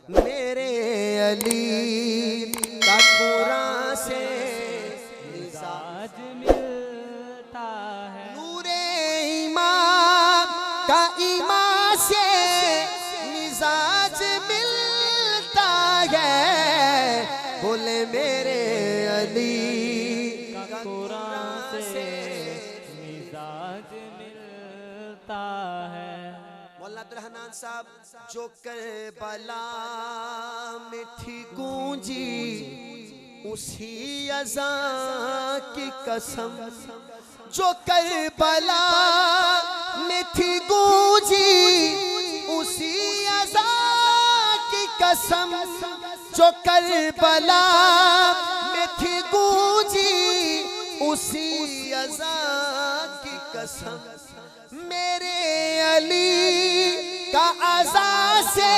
मेरे अली का कुरान से मिजाज मिलता है, नूरे ईमान का ईमान से मिजाज मिलता है। बोले मेरे अली का कुरान से मिजाज मिलता है। मौलाना अब्दुल हन्नान साहब, जो करबला में थी गूंजी उसी अज़ान की कसम, जो करबला में थी गूंजी उसी अज़ान की कसम, जो करबला में थी गूंजी उसी अज़ान की कसम। मेरे अली का अज़ा से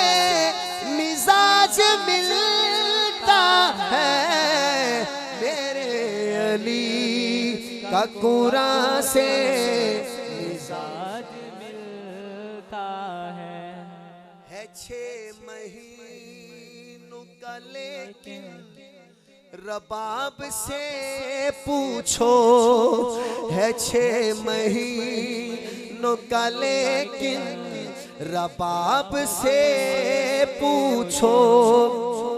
मिजाज मिलता है, मेरे अली का कुरान से मिजाज मिलता है 6 महीनों का लेकिन रबाब से पूछो, है 6 महीनों का लेकिन रबाब से पूछो।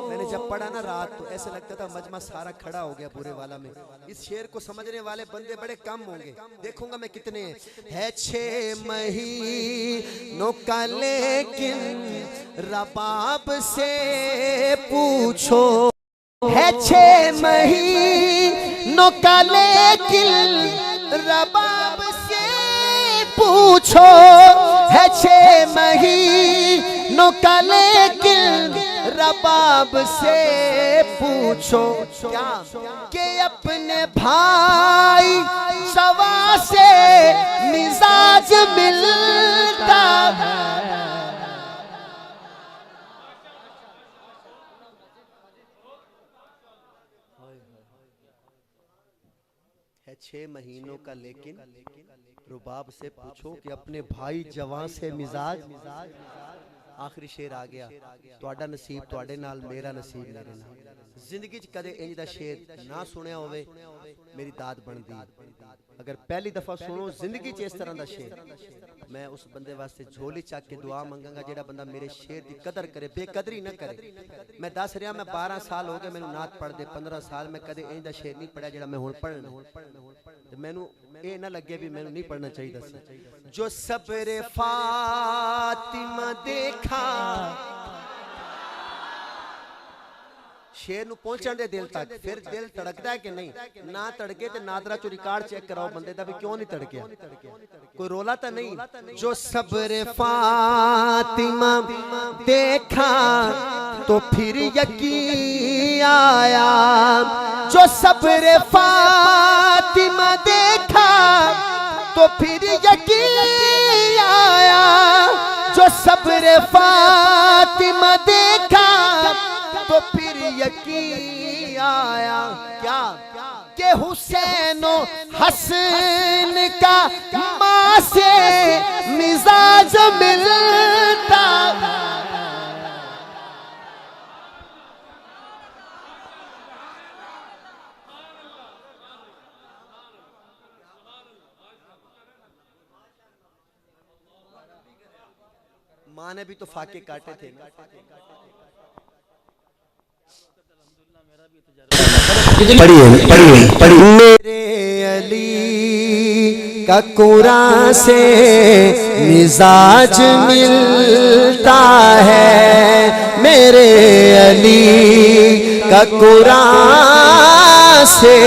मैंने जब पढ़ा ना रात तो ऐसे लगता था मजमा सारा खड़ा हो गया पूरे वाला में। इस शेर को समझने वाले बंदे बड़े कम होंगे, देखूंगा मैं कितने हैं। है 6 महीनों का लेकिन रबाब से पूछो, है 6 महीनों का लेकिन रबाब से पूछो, है 6 महीनों का लेकिन रबाब से पूछो। क्या कि अपने भाई सवा से मिजाज मिलता है, है 6 महीनों का लेकिन रुबाब से पूछो कि अपने भाई जवान से मिजाज। आखिरी शेर आ गया, तुहाडा नसीब तुहाडे नाल, मेरा नसीब मेरे नाल। जिंदगी च कदे इंज दा शेर ना सुनिया होवे, मेरी दाद बनदी। अगर पहली दफा सुनो जिंदगी च इस तरह दा शेर, मैं उस बंदे वास्ते झोली चक के दुआ मंगांगा जेड़ा बंदा मेरे शेर दी कदर करे, बेकदरी ना करे। मैं दस रहा, मैं 12 साल हो गए मैनू नात पढ़दे, 15 साल मैं कदे इंज दा शेर नहीं पढ़िया जेड़ा मैं हुण पढ़ना। मैनू ये ना लगे भी मैनू नहीं पढ़ना चाहिए। जो सब्र फातिमा देखा, शेर नू पहुंचण दे दिल तक, फिर दिल तड़कदा है कि नहीं? ना तड़के ते नादरा चो रिकॉर्ड चेक कराओ बंदे दा भी क्यों नहीं तड़किया, कोई रोला तो नहीं। जो सब्र फातिमा देखा तो फिर यकीन आया, जो सब्र फातिमा देखा तो फिर यकीन आया, जो सब्र फातिमा देखा तो फिर यकीन आया। क्या कि हुसैन हसन का माँ से मिजाज मिलता। माँ ने भी तो फाके काटे थे। मेरे अली का कुरान से मिजाज मिलता है, मेरे अली का कुरान से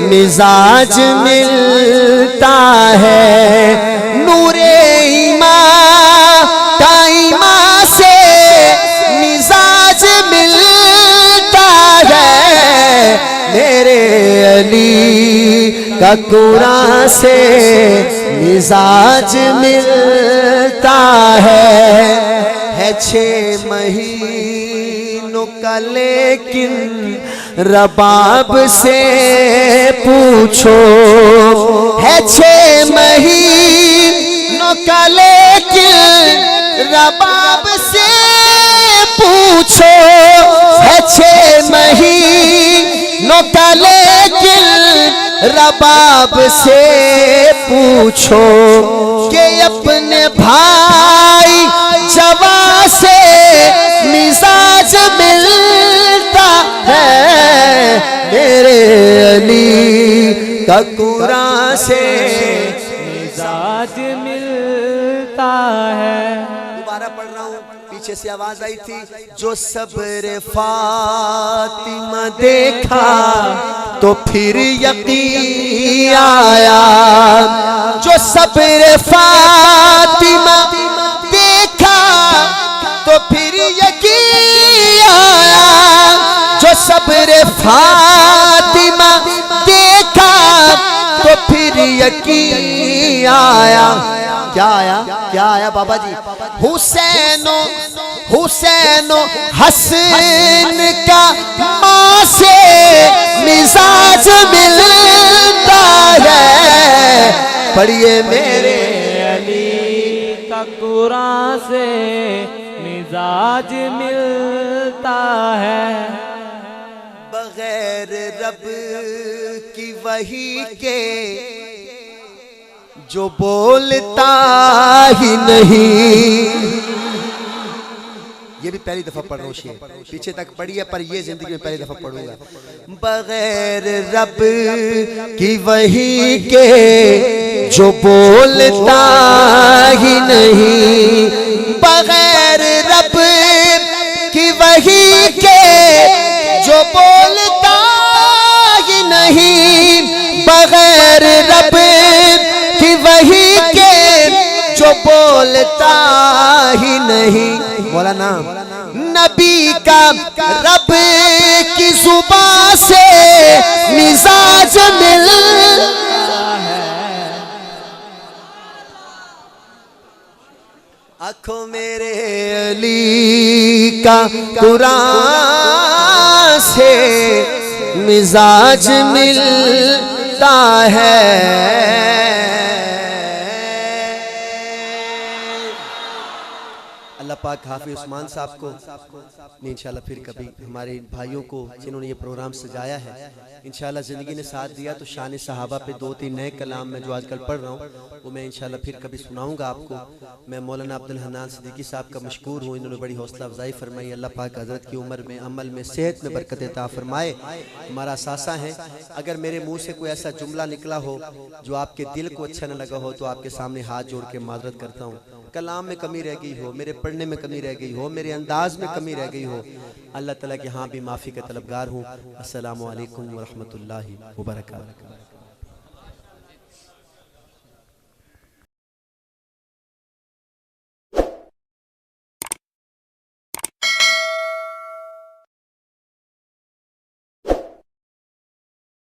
मिजाज मिलता है। नूरे ईमान का ईमान से मिजाज मिलता है, मेरे अली का कुरान से मिजाज मिलता है 6 महीनों का लेकिन रबाब से पूछो, है 6 महीनों का लेकिन रबाब से पूछो। पूछो है 6 महीनों का लेकिन रबाब से पूछो कि अपने भाई जवा से मिजाज मिलता है मेरे अली का कुरान से मिजाज मिलता है। दोबारा पढ़ रहा हूँ, पीछे से आवाज आई थी। जो सब्र फातिमा देखा तो फिर यकीन आया, जो सब्र फातिमा देखा तो फिर यकीन आया, जो सब्र फातिमा देखा तो फिर यकीन आया। क्या आया, क्या आया बाबा जी? हुसैनो हसन का माँ से मिजाज मिलता है। पढ़िए मेरे अली का कुरान से मिजाज मिलता है। बगैर रब की वही के जो बोलता ही नहीं। ये भी पहली दफा पढ़ रहा हूँ शेर, पीछे तक पढ़ी है पर ये जिंदगी में पहली दफा पढ़ूंगा। बगैर रब की वही के जो बोलता ही नहीं, बगैर रब की वही के जो बोलता ही नहीं, बगैर रब की वही के जो बोलता ही नहीं। मौलाना नबी का रब की जुबान से मिजाज मिलता है। आंखों मेरे अली का कुरान से मिजाज मिलता है। अल्लाह पाक हाफिज उस्मान साहब को इंशाल्लाह फिर कभी हमारे भाइयों को जिन्होंने ये प्रोग्राम सजाया है इंशाल्लाह ज़िंदगी ने साथ दिया तो शान सहाबा पे 2-3 नए कलाम मैं जो आजकल पढ़ रहा हूँ वो मैं इंशाल्लाह फिर कभी सुनाऊंगा आपको। मैं मौलाना अब्दुल हन्नान सिद्दीकी साहब का मशकूर हूँ, इन्होंने बड़ी हौसला अफजाई फरमाई। अल्लाह पाक हज़रत की उम्र में, अमल में, सेहत में बरकत अता फरमाए। हमारा सासा है, अगर मेरे मुँह से कोई ऐसा जुमला निकला हो जो आपके दिल को अच्छा न लगा हो तो आपके सामने हाथ जोड़ के माजरत करता हूँ। कलाम में कमी रह गई हो, मेरे पढ़ने में कमी रह गई हो, मेरे अंदाज में कमी रह गई हो, अल्लाह ताला के यहाँ भी माफ़ी का तलबगार हूँ। अस्सलामु अलैकुम व रहमतुल्लाहि व बरकातहू।